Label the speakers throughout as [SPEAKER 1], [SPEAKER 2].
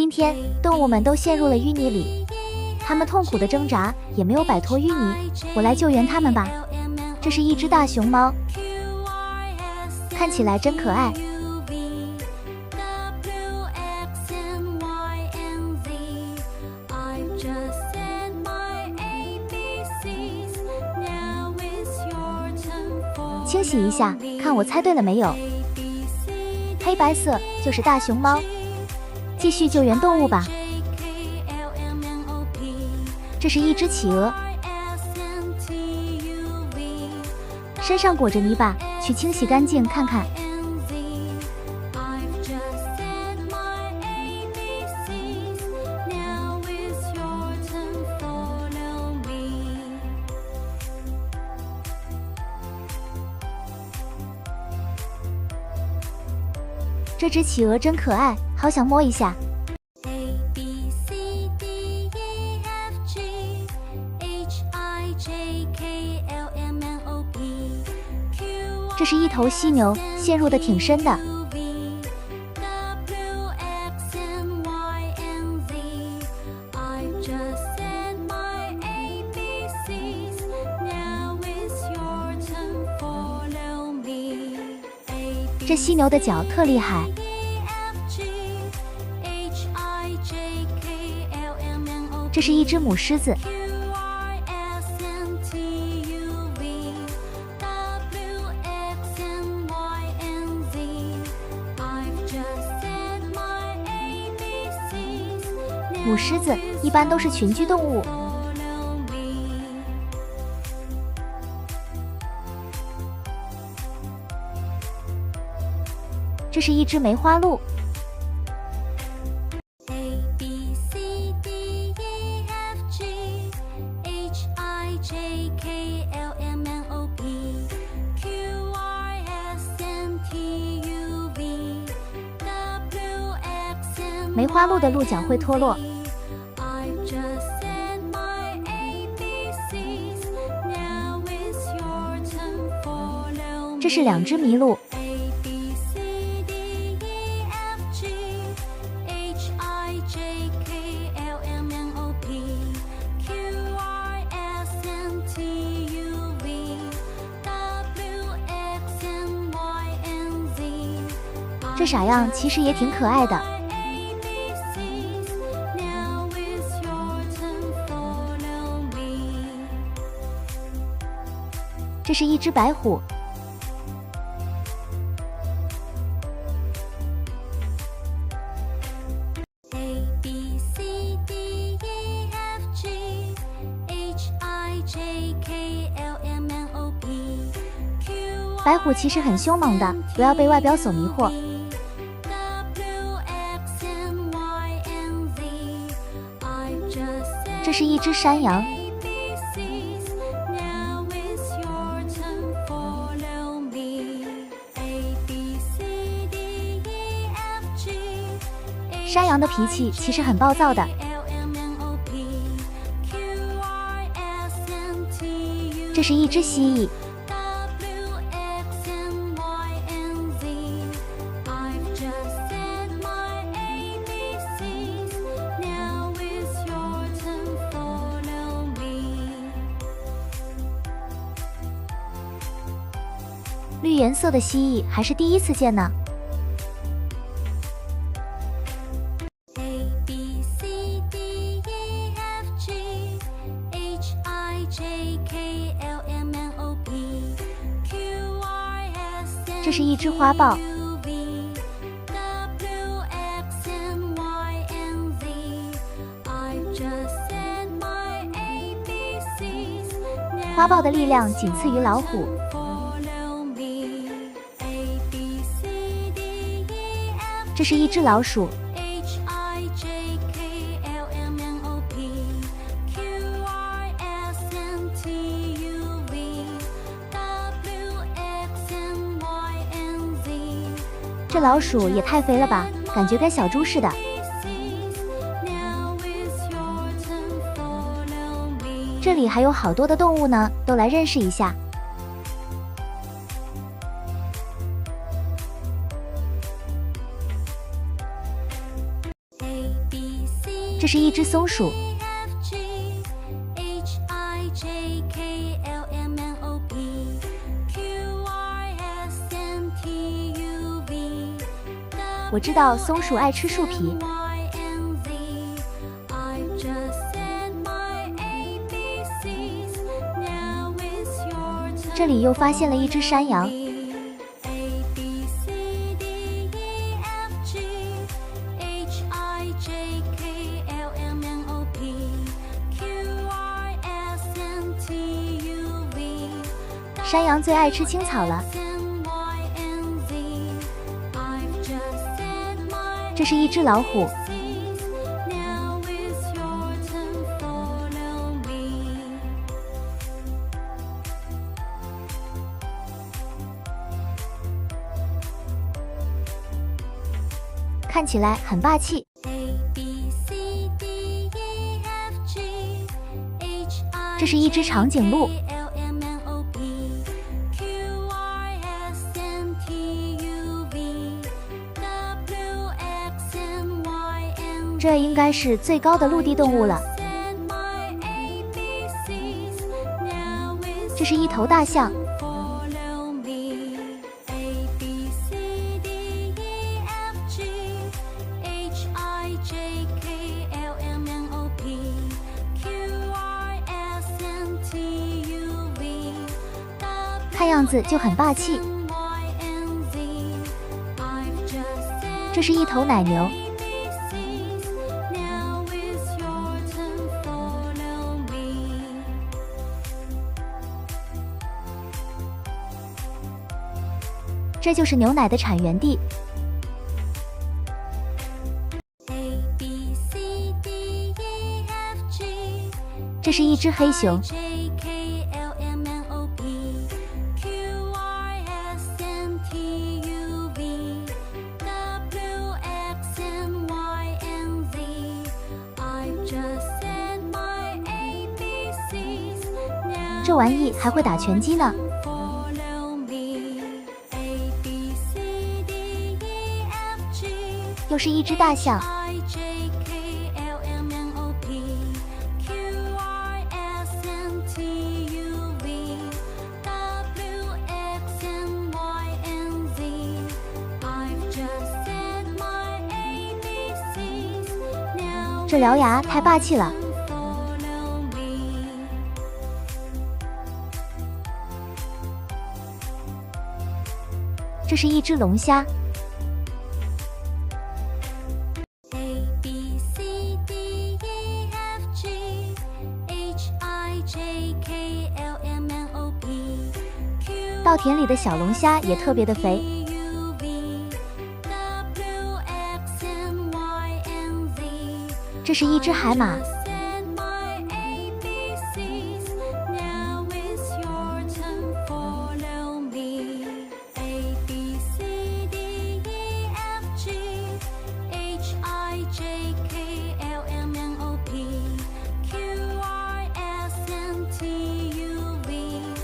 [SPEAKER 1] 今天，动物们都陷入了淤泥里，它们痛苦的挣扎，也没有摆脱淤泥。我来救援它们吧。这是一只大熊猫，看起来真可爱。清洗一下，看我猜对了没有？黑白色就是大熊猫。继续救援动物吧。这是一只企鹅，身上裹着泥巴，去清洗干净看看。这只企鹅真可爱，好想摸一下。这是一头犀牛，陷入的挺深的。这犀牛的脚特厉害。这是一只母狮子。母狮子一般都是群居动物。这是一只梅花鹿。梅花鹿的鹿角会脱落。这是两只麋鹿。这傻样其实也挺可爱的。这是一只白虎。白虎其实很凶猛的，不要被外表所迷惑。这是一只山羊。山羊的脾气其实很暴躁的。这是一只蜥蜴。绿颜色的蜥蜴还是第一次见呢。这是一只花豹。花豹的力量仅次于老虎。这是一只老鼠。这老鼠也太肥了吧，感觉跟小猪似的。这里还有好多的动物呢，都来认识一下。
[SPEAKER 2] A B
[SPEAKER 1] 这是一只松鼠。我知道松鼠爱吃树皮。这里又发现了一只山羊。山羊最爱吃青草了。这是一只老虎。看起来很霸气。这是一只长颈鹿。这应该是最高的陆地动物了。这是一头大象。看样子就很霸气。这是一头奶牛。这就是牛奶的产源地。这是一只黑熊。这玩意还会打拳击呢。又是一只大象。这獠牙太霸气了。这是一只龙虾。稻田里的小龙虾也特别的肥。这是一只海马。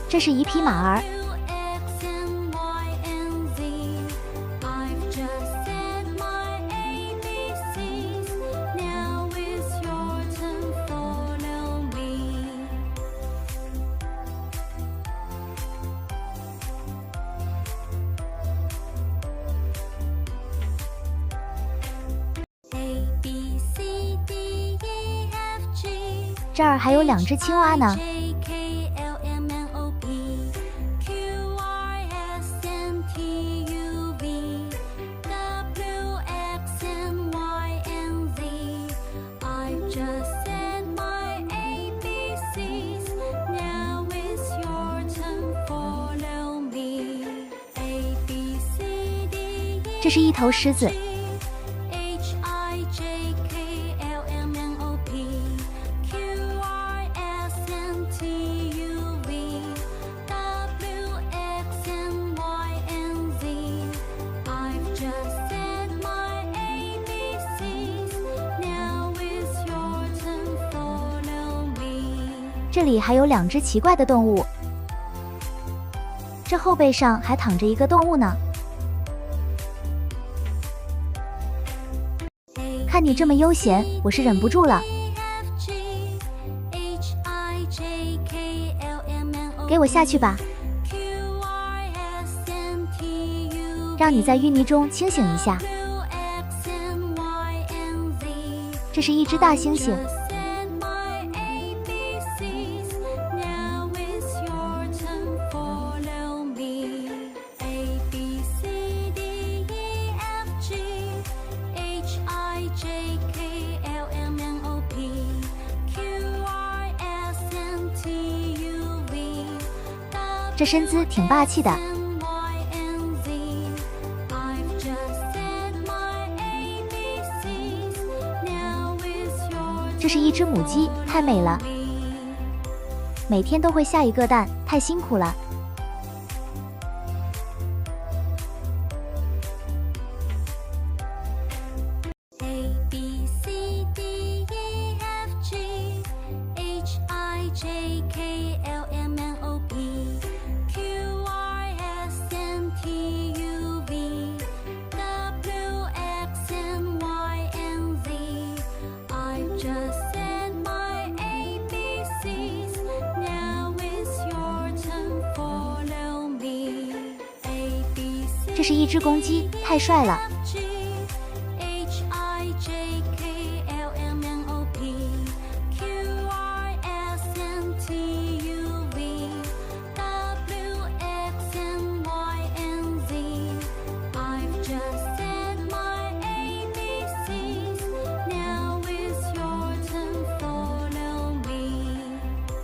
[SPEAKER 1] 这是一匹马儿。这儿还有2只青蛙呢。这是一头狮子。这里还有2只奇怪的动物。这后背上还躺着一个动物呢。看你这么悠闲，我是忍不住了。给我下去吧，让你在淤泥中清醒一下。这是一只大猩猩。这身姿挺霸气的。这是一只母鸡，太美了。每天都会下一个蛋，太辛苦了。这是一只公鸡，太帅了。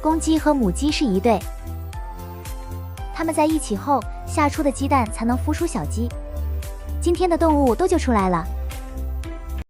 [SPEAKER 1] 公鸡和母鸡是一对，它们在一起后下出的鸡蛋才能孵出小鸡。今天的动物都救出来了。